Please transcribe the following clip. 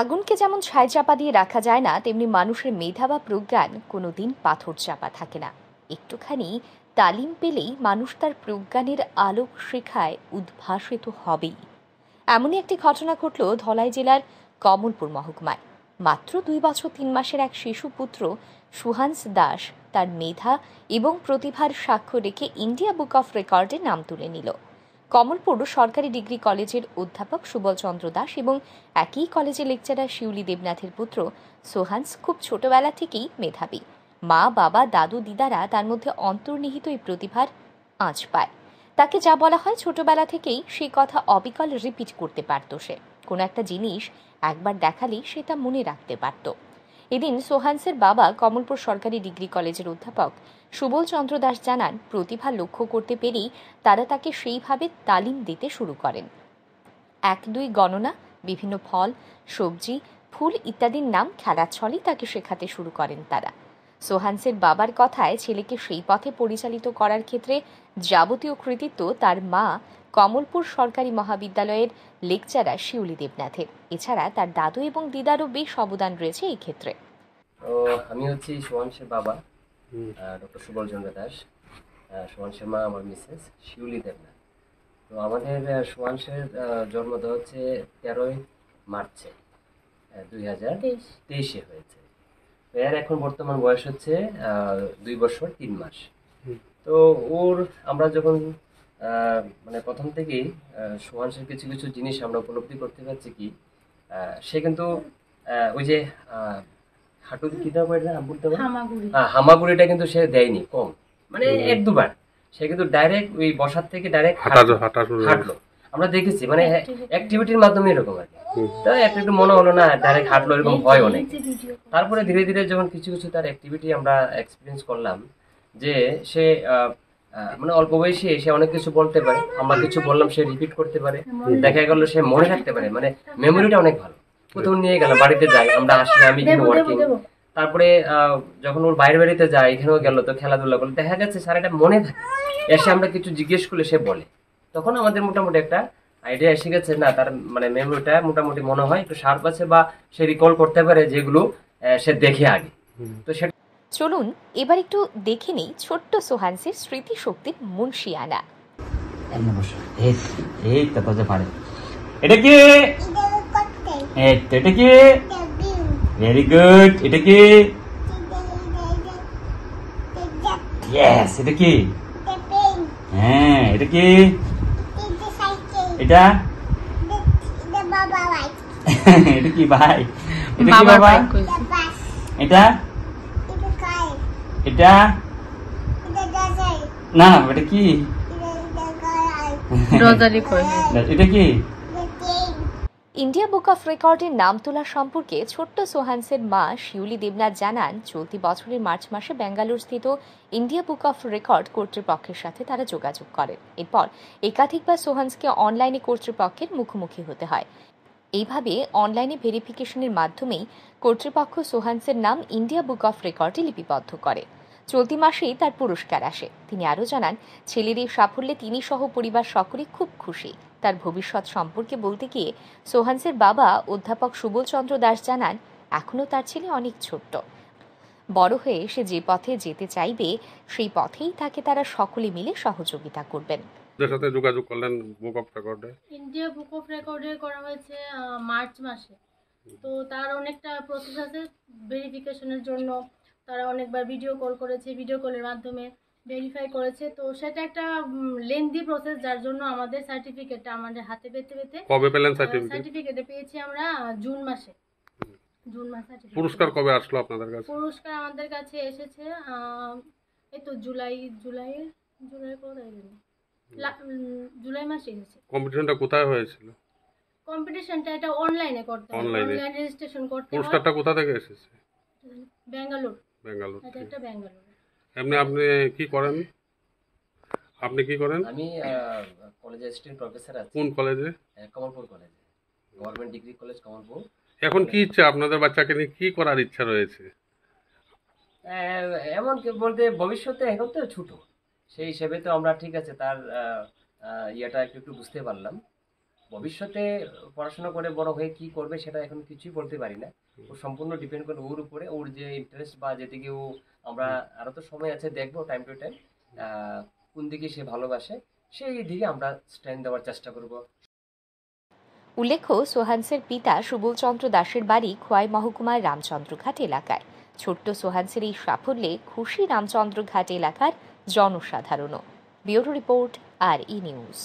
আগুনকে যেমন ছাই চাপা দিয়ে রাখা যায় না, তেমনি মানুষের মেধা বা প্রজ্ঞান কোনোদিন পাথর চাপা থাকে না। একটুখানি তালিম পেলেই মানুষ তার প্রজ্ঞানের আলোক শিখায় উদ্ভাসিত হবেই। এমনই একটি ঘটনা ঘটল ধলাই জেলার কমলপুর মহকুমায়। মাত্র 2 বছর 3 মাসের এক শিশু পুত্র সুহান্স দাস তার মেধা এবং প্রতিভার সাক্ষ্য রেখে ইন্ডিয়া বুক অফ রেকর্ডে নাম তুলে নিল। কমলপুর সরকারি ডিগ্রি কলেজের অধ্যাপক সুবল চন্দ্র দাস এবং একই কলেজের লেকচারার শিউলি দেবনাথের পুত্র সোহান্স খুব ছোটবেলা থেকেই মেধাবী। মা, বাবা, দাদু, দিদারা তার মধ্যে অন্তর্নিহিত এই প্রতিভার আঁচ পায়। তাকে যা বলা হয় ছোটবেলা থেকেই সেই কথা অবিকল রিপিট করতে পারত। সে কোনো একটা জিনিস একবার দেখালেই সে তা মনে রাখতে পারত। এদিন সোহান্সের বাবা কমলপুর সরকারি ডিগ্রি কলেজের অধ্যাপক সুবল চন্দ্র দাস জানান, প্রতিভা লক্ষ্য করতে পেরেই তারা তাকে সেইভাবে তালিম দিতে শুরু করেন। 1-2 গণনা, বিভিন্ন ফল, সবজি, ফুল ইত্যাদির নাম খেলার ছলেই তাকে শেখাতে শুরু করেন তারা। সোহান্সের বাবার কথায় ছেলেকে সেই পথে পরিচালিত করার ক্ষেত্রে যাবতীয় কৃতিত্ব তার মা কমলপুর সরকারি মহাবিদ্যালয়ের লেকচারার শিউলি দেবনাথের। এছাড়া তার দাদু এবং দিদারও বেশ অবদান রয়েছে এই ক্ষেত্রে। আমি হচ্ছি সোহান্সের বাবা, ডক্টর সুবল চন্দ্র দাস। সোহান্সের মা আমার মিসেস শিউলি দেবনাথ। তো আমাদের সোহান্সের জন্ম হচ্ছে 13ই মার্চে 2023 হয়েছে। তো এর এখন বর্তমান বয়স হচ্ছে 2 বছর 3 মাস। তো ওর আমরা যখন মানে প্রথম থেকেই সোহান্সের কিছু কিছু জিনিস আমরা উপলব্ধি করতে পারছি কি, সে কিন্তু ওই যে হাঁটু কিনা বলতে হামাগুড়িটা কিন্তু সে দেয়নি কম, মানে 1-2 বার সে কিন্তু ডাইরেক্ট ওই বসার থেকে ডাইরেক্ট হাঁটলো। আমরা দেখেছি মানে অ্যাক্টিভিটির মাধ্যমে এরকম আর কি। তাই একটু মনে হলো না ডাইরেক্ট হাঁটলো, এরকম হয় অনেক। তারপরে ধীরে ধীরে যখন কিছু কিছু তার অ্যাক্টিভিটি আমরা এক্সপিরিয়েন্স করলাম, যে সে মানে অল্প বয়সে সে অনেক কিছু বলতে পারে, আমরা কিছু বললাম সে রিপিট করতে পারে, দেখা গেল সে মনে রাখতে পারে, মানে মেমোরিটা অনেক ভালো। কোথাও নিয়ে গেলাম, বাড়িতে যাই আমরা, আসলে আমি কিন্তু ওয়ার্কিং, তারপরে যখন ওর বাইরে বাড়িতে যায়, এখানেও গেল তো খেলাধুলা করলে দেখা যাচ্ছে স্যার এটা মনে থাকে, এসে আমরা কিছু জিজ্ঞেস করলে সে বলে। তখন আমাদের মোটামুটি একটা আইডিয়া এসে গেছে, না তার মানে মেমোরিটা মোটামুটি মনে হয় একটু শার্প আছে, বা সে রিকল করতে পারে যেগুলো সে দেখে আগে। তো সেটা চলুন এবার একটু দেখে নেই ছোট্ট সোহান্সের স্মৃতিশক্তির মুন্সিয়ানা। এটা কি? এটা কি? Very good. এটা কি? ইয়েস। এটা কি? হ্যাঁ। এটা কি? এটা এটা কি ভাই? এটা কি বাবা? এটা এটা না, এটা কি? এটা কি? ইন্ডিয়া বুক অফ রেকর্ডের নাম তোলা সম্পর্কে ছোট্ট সোহান্সের মা শিউলি দেবনাথ জানান, চলতি বছরের মার্চ মাসে বেঙ্গালুরু স্থিত ইন্ডিয়া বুক অফ রেকর্ড কর্তৃপক্ষের সাথে তারা যোগাযোগ করেন। এরপর একাধিকবার সোহান্সকে অনলাইনে কর্তৃপক্ষের মুখোমুখি হতে হয়। এইভাবে অনলাইনে ভেরিফিকেশনের মাধ্যমেই কর্তৃপক্ষ সোহান্সের নাম ইন্ডিয়া বুক অফ রেকর্ডে লিপিবদ্ধ করে। চলতি মাসেই তার পুরস্কার আসে। তিনি আরও জানান, ছেলের এই সাফল্যে তিনি সহ পরিবার সকলে খুব খুশি। তার ভবিষ্যৎ সম্পর্কে বলতে গিয়ে সোহান্সের বাবা অধ্যাপক সুবল চন্দ্র দাস জানান, এখনও তার ছেলে অনেক ছোট্ট, বড় হয়ে সে যে পথে যেতে চাইবে সেই পথেই তাকে তারা সকলে মিলে সহযোগিতা করবেন। সাথে যোগাযোগ করলেন বুক অফ রেকর্ডে? ইন্ডিয়া বুক অফ রেকর্ডে করা হয়েছে মার্চ মাসে। তো তার অনেকটা প্রসেস আছে ভেরিফিকেশনের জন্য। তারা অনেকবার ভিডিও কল করেছে, ভিডিও কলের মাধ্যমে ভেরিফাই করেছে। তো সেটা একটা লেন্দি প্রসেস, যার জন্য আমাদের সার্টিফিকেটটা আমাদের হাতে পেতে পেতে। কবে পেলেন সার্টিফিকেটে পেয়েছি আমরা জুন মাসে। জুন মাসে। পুরস্কার কবে আসলো আপনাদের কাছে? পুরস্কার আমাদের কাছে এসেছে এই তো জুলাই কোথায় গেল, জুলাই মাসে এসেছে। কম্পিটিশনটা কোথায় হয়েছিল? কম্পিটিশনটা এটা অনলাইনে করতে হয়, অনলাইন রেজিস্ট্রেশন করতে হয়। পুরস্কারটা কোথা থেকে এসেছে? বেঙ্গালুরু। এটা একটা বেঙ্গালুরু। আপনি কি করেন? আপনি কি করেন? আমি কলেজে অ্যাসিস্ট্যান্ট প্রফেসর আছি। কোন কলেজে? কমলপুর কলেজে, গভর্নমেন্ট ডিগ্রি কলেজ কমলপুর। এখন কি ইচ্ছা আপনাদের বাচ্চাকে নিয়ে, কি করার ইচ্ছা রয়েছে? এমন বলতে ভবিষ্যতে এখন তো ছোট, সেই হিসেবে তো আমরা ঠিক আছে তার ইয়েটা একটু একটু বুঝতে পারলাম। ভবিষ্যতে পড়াশোনা করে বড় হয়ে কি করবে সেটা এখন কিছুই বলতে পারি না। ও সম্পূর্ণ ডিপেন্ড করে ওর উপরে, ওর যে ইন্টারেস্ট বা যেদিকে ও, আমরা আরো তো সময় আছে, দেখবো টাইম টু টাইম কোন দিকে সে ভালোবাসে, সেই দিকে আমরা স্ট্যান্ড দেওয়ার চেষ্টা করব। উল্লেখ্য, সোহানসের পিতা সুবল চন্দ্র দাসের বাড়ি খোয়াই মহকুমার রামচন্দ্রঘাট এলাকায়। ছোট্ট সোহানসের এই সাফল্যে খুশি রামচন্দ্রঘাট এলাকার জনসাধারণও। Bureau report, RE news.